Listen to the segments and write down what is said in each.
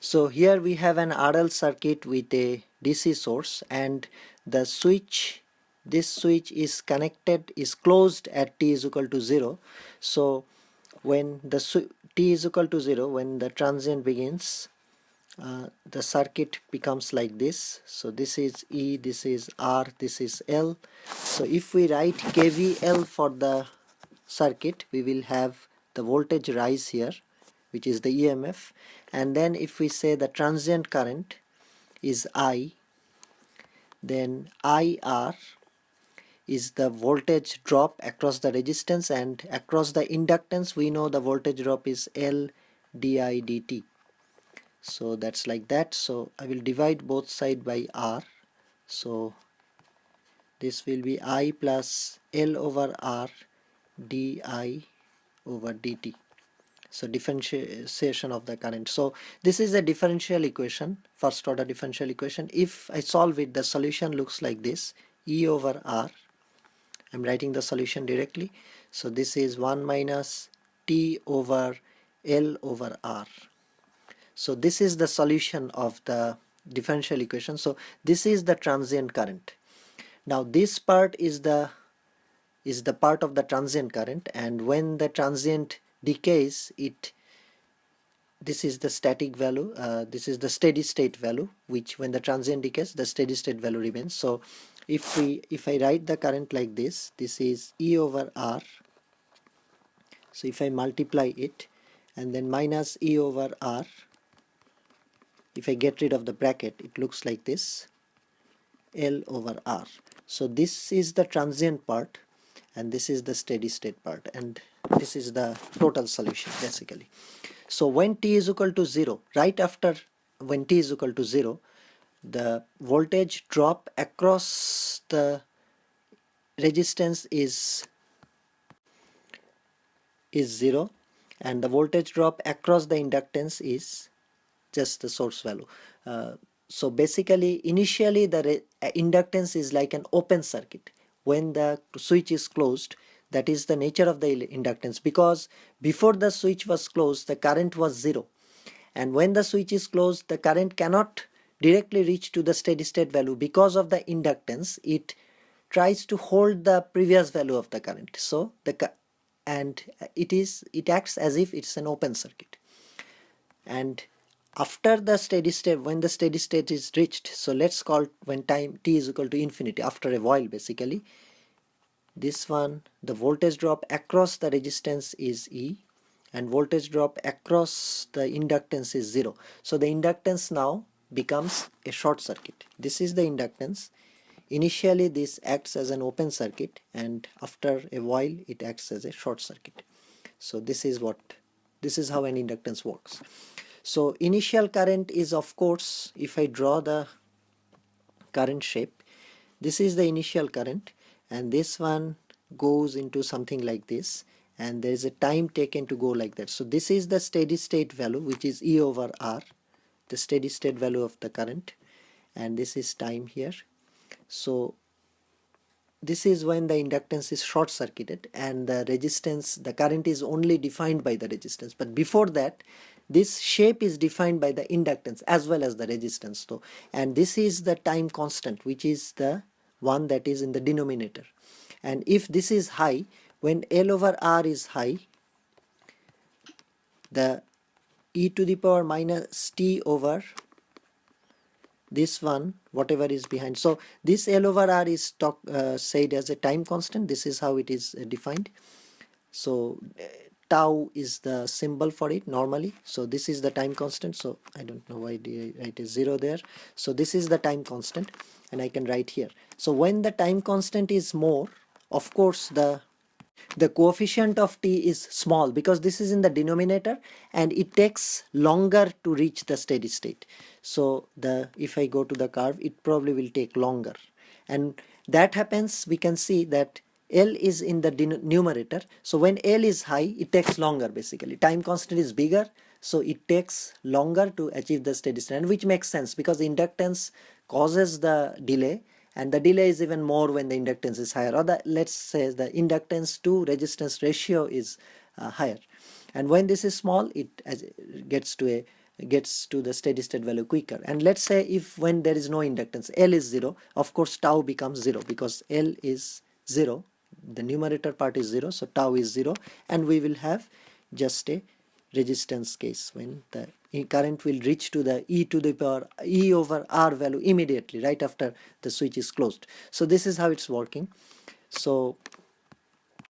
So here we have an RL circuit with a DC source, and the switch, this switch is closed at t is equal to 0. So when the t is equal to 0, when the transient begins, the circuit becomes like this. So this is E, this is R, this is L. So if we write KVL for the circuit, we will have the voltage rise here, which is the EMF, and then if we say the transient current is I, then IR is the voltage drop across the resistance, and across the inductance we know the voltage drop is L di dt. So that's like that. So I will divide both side by R. So this will be I plus L over R di over dt. So differentiation of the current. So this is a differential equation, first order differential equation. If I solve it, the solution looks like this: E over R. I'm writing the solution directly. So this is 1 minus T over L over R. So this is the solution of the differential equation. So this is the transient current. Now this part is the part of the transient current, and when the transient decays, this is the static value, this is the steady state value, which when the transient decays, the steady state value remains. So if I write the current like this is E over R. So if I multiply it and then minus E over R, if I get rid of the bracket, it looks like this: L over R. So this is the transient part and this is the steady state part, and this is the total solution basically. So when t is equal to 0, right after when t is equal to 0, the voltage drop across the resistance is 0, and the voltage drop across the inductance is just the source value. So basically initially the inductance is like an open circuit. When the switch is closed, that is the nature of the inductance, because before the switch was closed the current was 0, and when the switch is closed the current cannot directly reach to the steady state value because of the inductance. It tries to hold the previous value of the current. So it acts as if it's an open circuit. And after the steady state, when the steady state is reached, so let's call when time t is equal to infinity, after a while basically, this one, the voltage drop across the resistance is E, and voltage drop across the inductance is 0. So the inductance now becomes a short circuit. This is the inductance. Initially this acts as an open circuit, and after a while it acts as a short circuit. So this is how an inductance works. So initial current is, of course, if I draw the current shape, this is the initial current, and this one goes into something like this, and there is a time taken to go like that. So this is the steady state value, which is E over R, the steady state value of the current, and this is time here. So this is when the inductance is short circuited and the resistance, the current is only defined by the resistance. But before that, this shape is defined by the inductance as well as the resistance. So, and this is the time constant, which is the one that is in the denominator. And if this is high, when L over R is high, the e to the power minus t over this one, whatever is behind. So this L over R is said as a time constant. This is how it is defined. So tau is the symbol for it normally. So this is the time constant. So I don't know why I write a 0 there. So this is the time constant, and I can write here. So when the time constant is more, of course the coefficient of t is small, because this is in the denominator and it takes longer to reach the steady state. So if I go to the curve, it probably will take longer, and that happens. We can see that L is in the numerator. So when L is high, it takes longer basically. Time constant is bigger, so it takes longer to achieve the steady state, which makes sense because the inductance causes the delay, and the delay is even more when the inductance is higher, or let's say the inductance to resistance ratio is higher. And when this is small, it gets to a gets to the steady state value quicker. And let's say if when there is no inductance, L is 0, of course tau becomes 0 because L is 0, the numerator part is 0, so tau is 0, and we will have just a resistance case when the current will reach to the e to the power e over r value immediately right after the switch is closed. So this is how it's working. So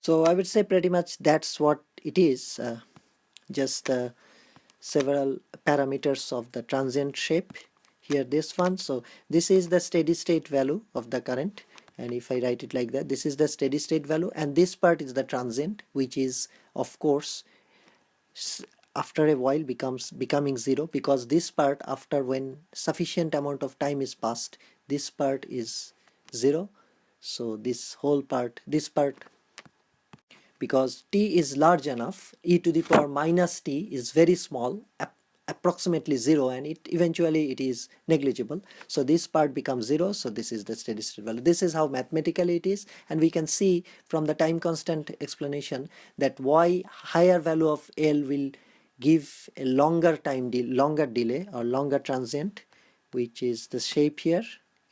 I would say pretty much that's what it is. Just several parameters of the transient shape. Here this one, so this is the steady state value of the current, and if I write it like that, this is the steady state value, and this part is the transient, which is of course after a while becoming zero, because this part, after when sufficient amount of time is passed, this part is zero. So this whole part, this part, because t is large enough, e to the power minus t is very small, approximately 0, and it eventually it is negligible, so this part becomes 0. So this is the steady state value. This is how mathematically it is, and we can see from the time constant explanation that why higher value of L will give a longer longer delay or longer transient, which is the shape here.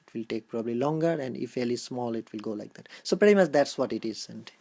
It will take probably longer, and if L is small it will go like that. So pretty much that's what it is. And